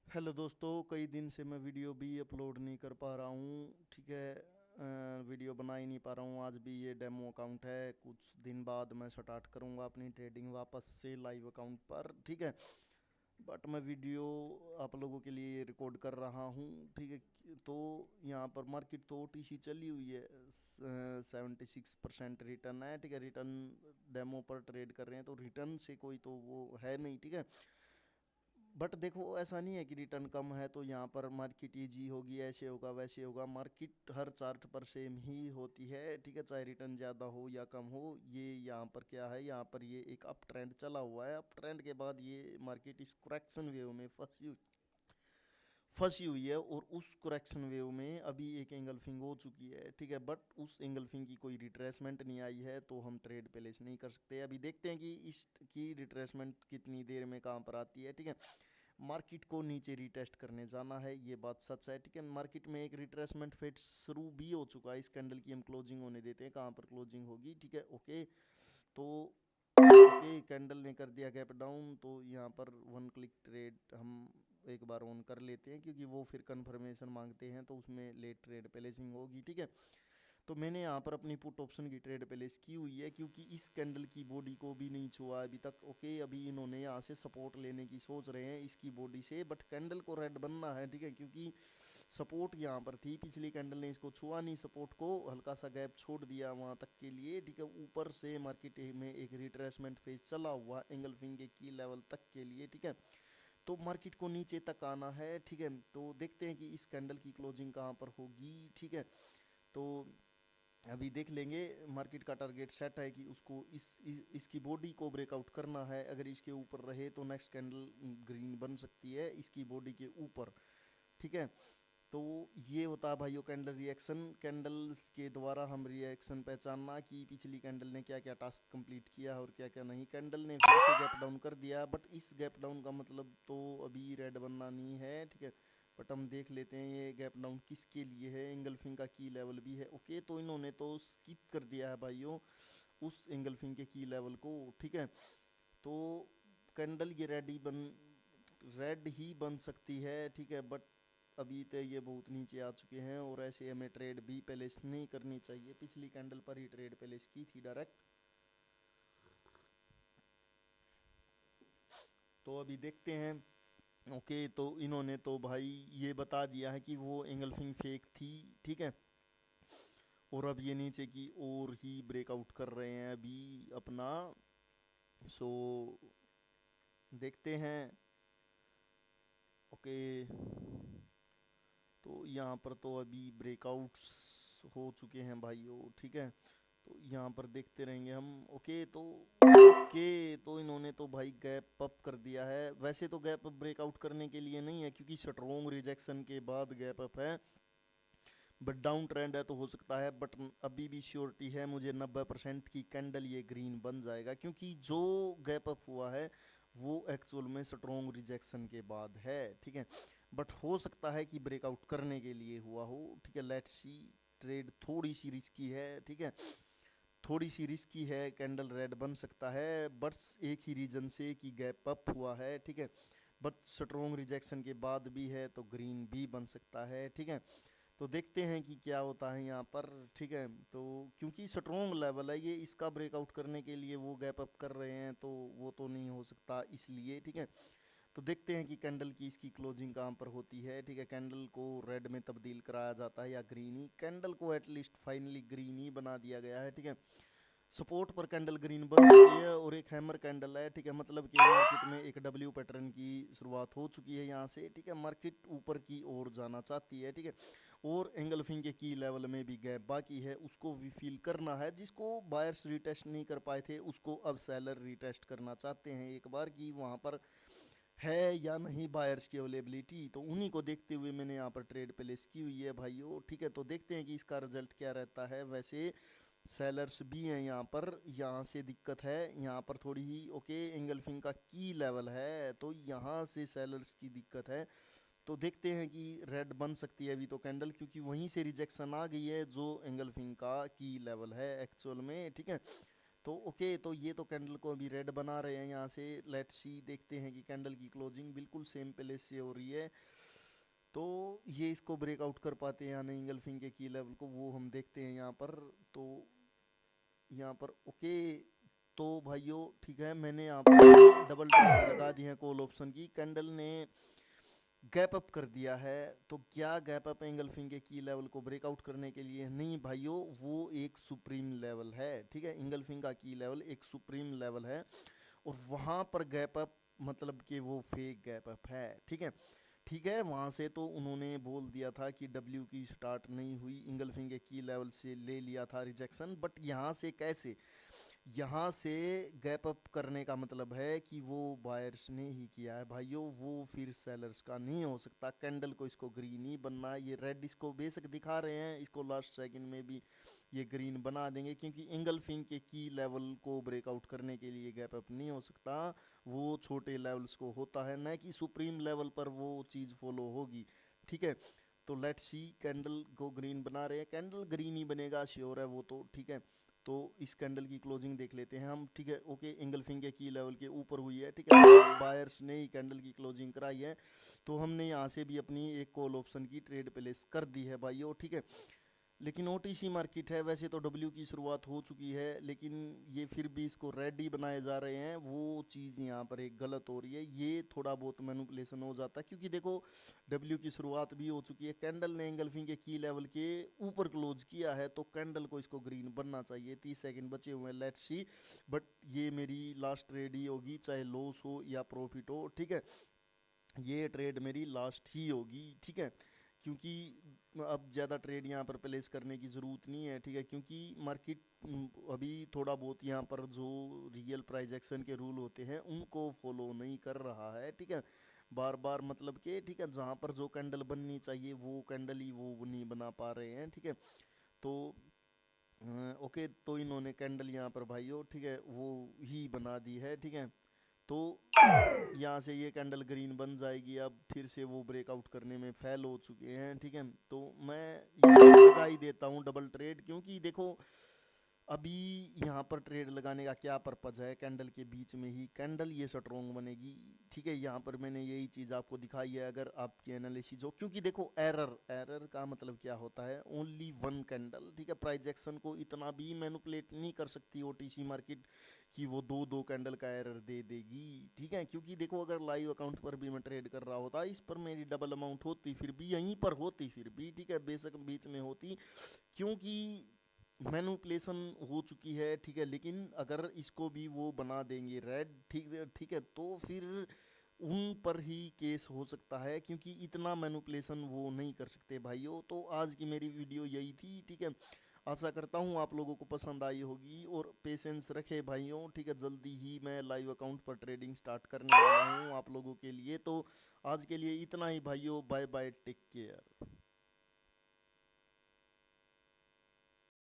Hello दोस्तों, कई दिन से मैं वीडियो भी अपलोड नहीं कर पा रहा हूँ। ठीक है। वीडियो बना ही नहीं पा रहा हूँ। आज भी ये डेमो अकाउंट है। कुछ दिन बाद मैं स्टार्ट करूँगा अपनी ट्रेडिंग वापस से लाइव अकाउंट पर। ठीक है। बट मैं वीडियो आप लोगों के लिए रिकॉर्ड कर रहा हूँ। ठीक है। तो यहाँ पर मार्केट तो ओटीसी चली हुई है। 76% रिटर्न है। ठीक है। रिटर्न डेमो पर ट्रेड कर रहे हैं तो रिटर्न से कोई तो वो है नहीं। ठीक है। बट देखो, ऐसा नहीं है कि रिटर्न कम है तो यहाँ पर मार्केट ईजी होगी, ऐसे होगा वैसे होगा। मार्केट हर चार्ट पर सेम ही होती है। ठीक है। चाहे रिटर्न ज़्यादा हो या कम हो, ये यहाँ पर क्या है, यहाँ पर ये एक अप ट्रेंड चला हुआ है। अप ट्रेंड के बाद ये मार्केट इस करेक्शन वेव में फंसी हुई है और उस करेक्शन वेव में अभी एक एंगल्फिंग हो चुकी है। ठीक है। बट उस एंगल्फिंग की कोई रिट्रेसमेंट नहीं आई है तो हम ट्रेड प्लेस नहीं कर सकते। अभी देखते हैं कि इसकी रिट्रेसमेंट कितनी देर में कहाँ पर आती है। ठीक है। मार्केट को नीचे रिटेस्ट करने जाना है, ये बात सच है। ठीक है। मार्केट में एक रिट्रेसमेंट फेज शुरू भी हो चुका है। इस कैंडल की हम क्लोजिंग होने देते हैं, कहाँ पर क्लोजिंग होगी। ठीक है। ओके। तो ओके, कैंडल ने कर दिया गैप डाउन, तो यहाँ पर वन क्लिक ट्रेड हम एक बार ऑन कर लेते हैं, क्योंकि वो फिर कंफर्मेशन मांगते हैं तो उसमें लेट ट्रेड प्लेसिंग होगी। ठीक है। तो मैंने यहाँ पर अपनी पुट ऑप्शन की ट्रेड प्लेस की हुई है, क्योंकि इस कैंडल की बॉडी को भी नहीं छुआ अभी तक। ओके। अभी इन्होंने यहाँ से सपोर्ट लेने की सोच रहे हैं इसकी बॉडी से, बट कैंडल को रेड बनना है। ठीक है। क्योंकि सपोर्ट यहाँ पर थी, पिछली कैंडल ने इसको छुआ नहीं, सपोर्ट को हल्का सा गैप छोड़ दिया वहाँ तक के लिए। ठीक है। ऊपर से मार्केट में एक रिट्रेसमेंट फेज चला हुआ एंगल्फिंग के की लेवल तक के लिए। ठीक है। तो मार्केट को नीचे तक आना है। ठीक है। तो देखते हैं कि इस कैंडल की क्लोजिंग कहाँ पर होगी। ठीक है। तो अभी देख लेंगे। मार्केट का टारगेट सेट है कि उसको इसकी बॉडी को ब्रेकआउट करना है। अगर इसके ऊपर रहे तो नेक्स्ट कैंडल ग्रीन बन सकती है इसकी बॉडी के ऊपर। ठीक है। तो ये होता है भाइयों कैंडल रिएक्शन। कैंडल्स के द्वारा हम रिएक्शन पहचानना कि पिछली कैंडल ने क्या क्या टास्क कंप्लीट किया और क्या क्या नहीं। कैंडल ने फिर से गैप डाउन कर दिया, बट इस गैप डाउन का मतलब तो अभी रेड बनना नहीं है। ठीक है। बट हम देख लेते हैं ये गैप डाउन किसके लिए है। एंगल्फिंग का की लेवल भी है। ओके। तो इन्होंने तो स्किप कर दिया है भाइयों उस एंगल्फिंग के की लेवल को। ठीक है। तो कैंडल ये रेड ही बन सकती है। ठीक है। बट अभी तो ये बहुत नीचे आ चुके हैं और ऐसे हमें ट्रेड भी प्लेस नहीं करनी चाहिए। पिछली कैंडल पर ही ट्रेड प्लेस की थी डायरेक्ट। तो अभी देखते हैं। ओके। तो इन्होंने तो भाई ये बता दिया है कि वो एंगल्फिंग फेक थी। ठीक है। और अब ये नीचे की ओर ही ब्रेकआउट कर रहे हैं अभी अपना। सो देखते हैं। ओके। तो यहाँ पर तो अभी ब्रेकआउट्स हो चुके हैं भाइयों। ठीक है। तो यहाँ पर देखते रहेंगे हम। ओके। तो ओके, तो इन्होंने तो भाई गैप अप कर दिया है। वैसे तो गैप अप ब्रेकआउट करने के लिए नहीं है, क्योंकि स्ट्रॉन्ग रिजेक्शन के बाद गैप अप है। बट डाउन ट्रेंड है तो हो सकता है। बट अभी भी श्योरिटी है मुझे 90% की कैंडल ये ग्रीन बन जाएगा, क्योंकि जो गैप अप हुआ है वो एक्चुअल में स्ट्रॉन्ग रिजेक्शन के बाद है। ठीक है। बट हो सकता है कि ब्रेकआउट करने के लिए हुआ हो। ठीक है। Let's see. ट्रेड थोड़ी सी रिस्की है। ठीक है। थोड़ी सी रिस्की है। कैंडल रेड बन सकता है बस एक ही रीजन से कि गैप अप हुआ है। ठीक है। बट स्ट्रॉन्ग रिजेक्शन के बाद भी है तो ग्रीन भी बन सकता है। ठीक है। तो देखते हैं कि क्या होता है यहाँ पर। ठीक है। तो क्योंकि स्ट्रॉन्ग लेवल है ये, इसका ब्रेकआउट करने के लिए वो गैप अप कर रहे हैं तो वो तो नहीं हो सकता इसलिए। ठीक है। तो देखते हैं कि कैंडल की इसकी क्लोजिंग कहाँ पर होती है। ठीक है। कैंडल को रेड में तब्दील कराया जाता है या ग्रीन ही। कैंडल को एटलीस्ट फाइनली ग्रीन ही बना दिया गया है। ठीक है। सपोर्ट पर कैंडल ग्रीन बन चुकी है और एक हैमर कैंडल है। ठीक है। मतलब कि मार्केट में एक डब्ल्यू पैटर्न की शुरुआत हो चुकी है यहाँ से। ठीक है। मार्केट ऊपर की ओर जाना चाहती है। ठीक है। और एंगल्फिंग के की लेवल में भी गैप बाकी है, उसको भी फील करना है। जिसको बायर्स रिटेस्ट नहीं कर पाए थे उसको अब सेलर रिटेस्ट करना चाहते हैं एक बार, कि वहाँ पर है या नहीं बायर्स की अवेलेबिलिटी। तो उन्हीं को देखते हुए मैंने यहाँ पर ट्रेड प्लेस की हुई है भाइयों। ठीक है। तो देखते हैं कि इसका रिजल्ट क्या रहता है। वैसे सेलर्स भी हैं यहाँ पर, यहाँ से दिक्कत है यहाँ पर थोड़ी ही। ओके। एंगल्फिंग का की लेवल है तो यहाँ से सेलर्स की दिक्कत है। तो देखते हैं कि रेड बन सकती है अभी तो कैंडल, क्योंकि वहीं से रिजेक्शन आ गई है जो एंगल्फिंग का की लेवल है एक्चुअल में। ठीक है। तो ओके, तो ये तो कैंडल को अभी रेड बना रहे हैं यहाँ से। लेट्स सी, देखते हैं कि कैंडल की क्लोजिंग बिल्कुल सेम प्लेस से हो रही है, तो ये इसको ब्रेकआउट कर पाते हैं या नहीं इंगल्फिंग के की लेवल को, वो हम देखते हैं यहाँ पर। तो यहाँ पर ओके, तो भाइयों ठीक है, मैंने यहाँ पर डबल ट्रेड लगा दी है कॉल ऑप्शन की। कैंडल ने गैप अप कर दिया है, तो क्या गैप अप इंगल्फिंग के की लेवल को ब्रेकआउट करने के लिए? नहीं भाइयों, वो एक सुप्रीम लेवल है, ठीक है। इंगल्फिंग का की लेवल एक सुप्रीम लेवल है, और वहाँ पर गैप अप मतलब कि वो फेक गैप अप है, ठीक है। ठीक है, वहाँ से तो उन्होंने बोल दिया था कि डब्ल्यू की स्टार्ट नहीं हुई, इंगल्फिंग के की लेवल से ले लिया था रिजेक्शन, बट यहाँ से कैसे? यहाँ से गैप अप करने का मतलब है कि वो बायर्स ने ही किया है भाइयों, वो फिर सेलर्स का नहीं हो सकता। कैंडल को इसको ग्रीन ही बनना, ये रेड इसको बेशक दिखा रहे हैं, इसको लास्ट सेकंड में भी ये ग्रीन बना देंगे, क्योंकि इंगल्फिंग के की लेवल को ब्रेकआउट करने के लिए गैप अप नहीं हो सकता, वो छोटे लेवल्स को होता है, न कि सुप्रीम लेवल पर वो चीज़ फॉलो होगी, ठीक है। तो लेट्स सी, कैंडल को ग्रीन बना रहे हैं, कैंडल ग्रीन ही बनेगा श्योर है वो तो, ठीक है। तो इस कैंडल की क्लोजिंग देख लेते हैं हम, ठीक है। ओके, इंगल्फिंग के की लेवल के ऊपर हुई है, ठीक है, बायर्स ने ही कैंडल की क्लोजिंग कराई है, तो हमने यहाँ से भी अपनी एक कॉल ऑप्शन की ट्रेड प्लेस कर दी है भाइयों, ठीक है। लेकिन ओटीसी मार्केट है, वैसे तो डब्ल्यू की शुरुआत हो चुकी है, लेकिन ये फिर भी इसको रेडी बनाए जा रहे हैं, वो चीज़ यहाँ पर एक गलत हो रही है, ये थोड़ा बहुत मैनिपुलेशन हो जाता है, क्योंकि देखो डब्ल्यू की शुरुआत भी हो चुकी है, कैंडल ने एंगल्फिंग के की लेवल के ऊपर क्लोज किया है, तो कैंडल को इसको ग्रीन बनना चाहिए। 30 सेकंड बचे हुए हैं, लेट्स सी, बट ये मेरी लास्ट ट्रेड ही होगी, चाहे लॉस हो या प्रॉफिट हो, ठीक है। ये ट्रेड मेरी लास्ट ही होगी, ठीक है, क्योंकि अब ज़्यादा ट्रेड यहाँ पर प्लेस करने की ज़रूरत नहीं है, ठीक है, क्योंकि मार्केट अभी थोड़ा बहुत यहाँ पर जो रियल प्राइस एक्शन के रूल होते हैं उनको फॉलो नहीं कर रहा है, ठीक है। बार बार मतलब कि ठीक है, जहाँ पर जो कैंडल बननी चाहिए वो कैंडल ही वो नहीं बना पा रहे हैं, ठीक है। तो ओके, तो इन्होंने कैंडल यहाँ पर भाइयों ठीक है वो ही बना दी है, ठीक है। तो यहाँ से ये कैंडल ग्रीन बन जाएगी, अब फिर से वो ब्रेकआउट करने में फेल हो चुके हैं, ठीक है। तो मैं यहाँ से लगा ही देता हूँ डबल ट्रेड, क्योंकि देखो अभी यहाँ पर ट्रेड लगाने का क्या पर्पज़ है, कैंडल के बीच में ही कैंडल ये स्ट्रॉन्ग बनेगी, ठीक है। यहाँ पर मैंने यही चीज़ आपको दिखाई है, अगर आपकी एनालिसिस हो, क्योंकि देखो एरर एरर का मतलब क्या होता है, ओनली वन कैंडल, ठीक है। प्राइस एक्शन को इतना भी मैनिपुलेट नहीं कर सकती ओटीसी मार्केट कि वो दो दो कैंडल का एरर दे देगी, ठीक है। क्योंकि देखो अगर लाइव अकाउंट पर भी मैं ट्रेड कर रहा होता, इस पर मेरी डबल अमाउंट होती फिर भी, यहीं पर होती फिर भी, ठीक है, बेशक बीच में होती, क्योंकि मैनुपलेशन हो चुकी है, ठीक है। लेकिन अगर इसको भी वो बना देंगे रेड, ठीक है, ठीक है, तो फिर उन पर ही केस हो सकता है, क्योंकि इतना मैनुपलेशन वो नहीं कर सकते भाइयों। तो आज की मेरी वीडियो यही थी, ठीक है। आशा करता हूँ आप लोगों को पसंद आई होगी, और पेशेंस रखे भाइयों, ठीक है। जल्दी ही मैं लाइव अकाउंट पर ट्रेडिंग स्टार्ट करने वाला हूँ आप लोगों के लिए। तो आज के लिए इतना ही भाइयों, बाय बाय, टेक केयर।